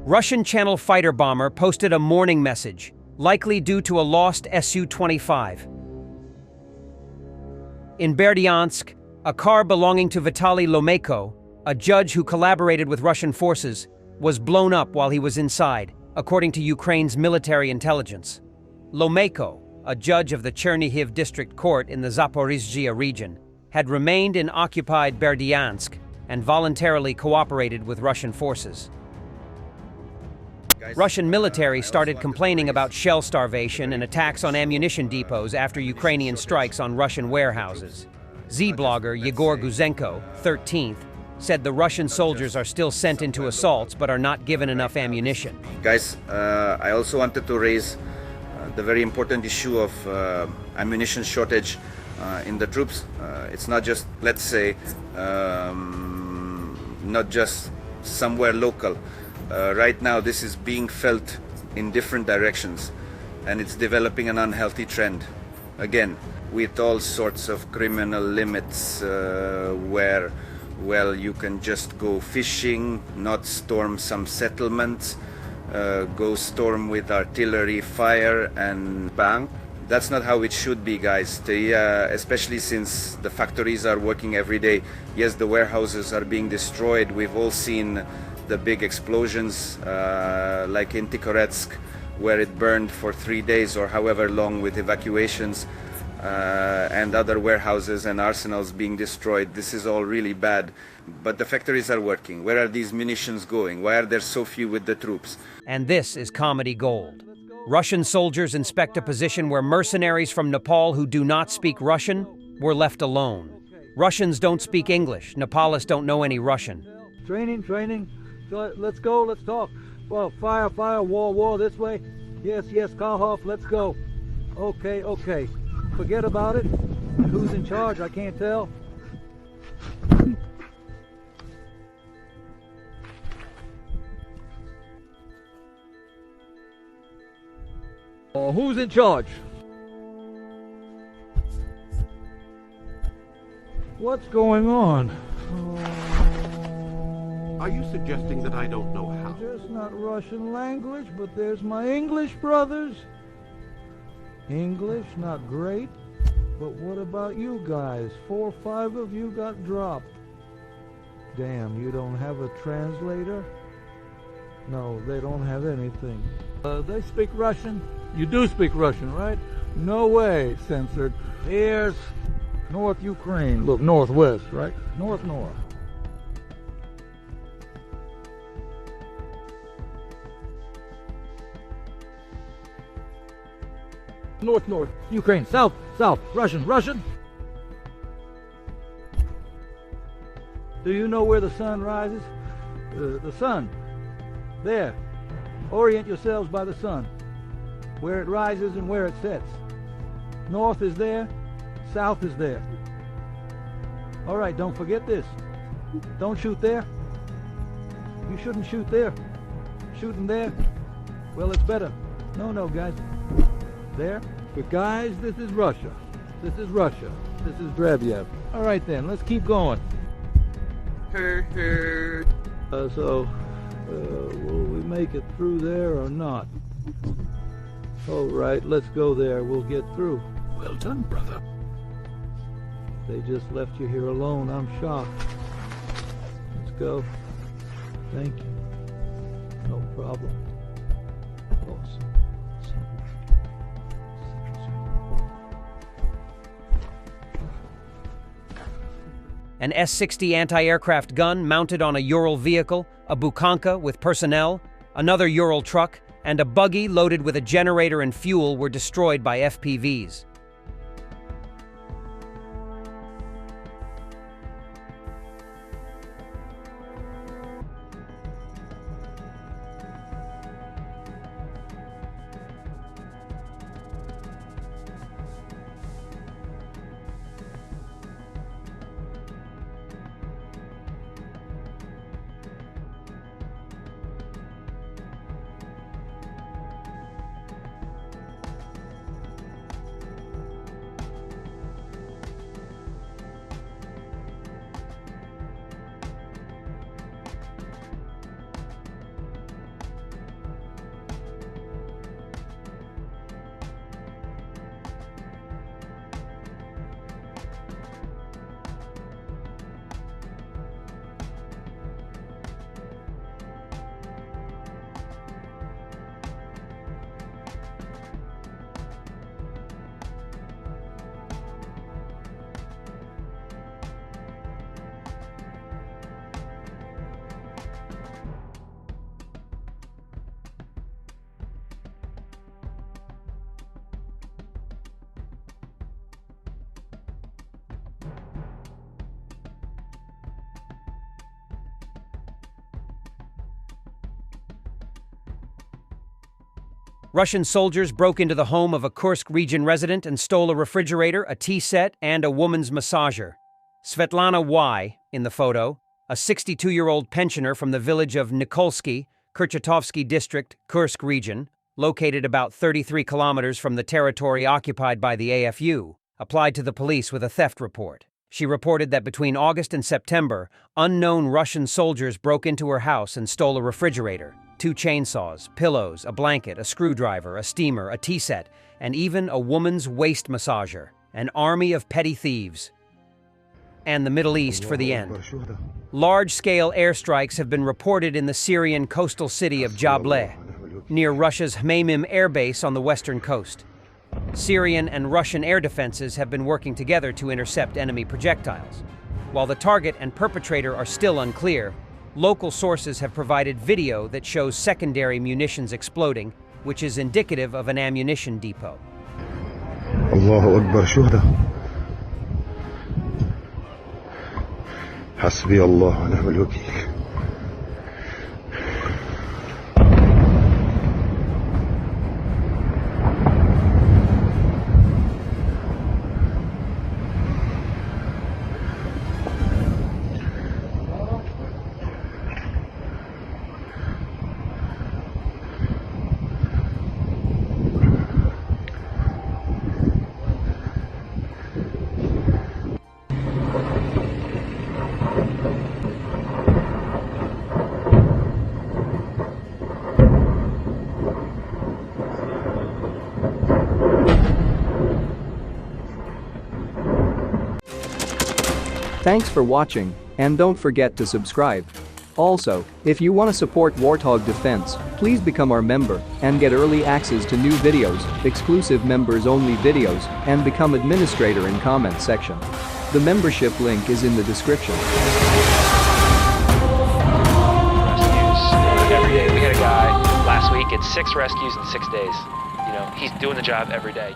Russian Channel fighter bomber posted a warning message, likely due to a lost Su-25. In Berdyansk, a car belonging to Vitaly Lomeyko, a judge who collaborated with Russian forces, was blown up while he was inside, according to Ukraine's military intelligence. Lomeyko, a judge of the Chernihiv district court in the Zaporizhzhia region, had remained in occupied Berdyansk and voluntarily cooperated with Russian forces. Russian military started complaining about shell starvation and attacks on ammunition depots after Ukrainian strikes on Russian warehouses. Z-blogger Yegor Guzenko, 13th, said the Russian soldiers are still sent into assaults but are not given enough ammunition. Guys, I also wanted to raise the very important issue of ammunition shortage in the troops. It's not just, let's say, not just somewhere local. Right now this is being felt in different directions, and it's developing an unhealthy trend. Again, with all sorts of criminal limits where, well, you can just go fishing, not storm some settlements, go storm with artillery fire and bang. That's not how it should be, guys. Especially since the factories are working every day. Yes, the warehouses are being destroyed. We've all seen the big explosions like in Tikhoretsk, where it burned for 3 days or however long, with evacuations, and other warehouses and arsenals being destroyed. This is all really bad, but the factories are working. Where are these munitions going? Why are there so few with the troops? And this is comedy gold. Russian soldiers inspect a position where mercenaries from Nepal who do not speak Russian were left alone. Russians don't speak English. Nepalists don't know any Russian. Training. So let's go, let's talk. Well, fire, war, this way. Yes, Karhoff, let's go. Okay. Forget about it. Who's in charge? I can't tell. Who's in charge? What's going on? Are you suggesting that I don't know how? Just not Russian language, but there's my English brothers. English, not great, but what about you guys? 4 or 5 of you got dropped. Damn, you don't have a translator? No, they don't have anything. They speak Russian? You do speak Russian, right? No way, censored. Here's North Ukraine. Look, northwest, right? North. North, Ukraine, south, Russian. Do you know where the sun rises? The sun, there. Orient yourselves by the sun, where it rises and where it sets. North is there, south is there. All right, don't forget this. Don't shoot there. You shouldn't shoot there. Shooting there, well, it's better. No, guys. There. But guys, this is Russia. This is Drevyev. All right then, let's keep going. Will we make it through there or not? All right, let's go there. We'll get through. Well done, brother. They just left you here alone. I'm shocked. Let's go. Thank you. No problem. Awesome. An S-60 anti-aircraft gun mounted on a Ural vehicle, a Bukhanka with personnel, another Ural truck, and a buggy loaded with a generator and fuel were destroyed by FPVs. Russian soldiers broke into the home of a Kursk region resident and stole a refrigerator, a tea set, and a woman's massager. Svetlana Y., in the photo, a 62-year-old pensioner from the village of Nikolsky, Kurchatovsky district, Kursk region, located about 33 kilometers from the territory occupied by the AFU, applied to the police with a theft report. She reported that between August and September, unknown Russian soldiers broke into her house and stole a refrigerator, 2 chainsaws, pillows, a blanket, a screwdriver, a steamer, a tea set, and even a woman's waist massager. An army of petty thieves. And the Middle East for the end. Large-scale airstrikes have been reported in the Syrian coastal city of Jableh, near Russia's Hmeimim air base on the western coast. Syrian and Russian air defenses have been working together to intercept enemy projectiles. While the target and perpetrator are still unclear, local sources have provided video that shows secondary munitions exploding, which is indicative of an ammunition depot. Allahu Akbar shuhada. Hasbi Allah wa ni'mal wakeel. Thanks for watching, and don't forget to subscribe. Also, if you want to support Warthog Defense, please become our member and get early access to new videos, exclusive members-only videos, and become administrator in comment section. The membership link is in the description. Rescues every day. We had a guy last week, it's 6 rescues in 6 days. You know, he's doing the job every day.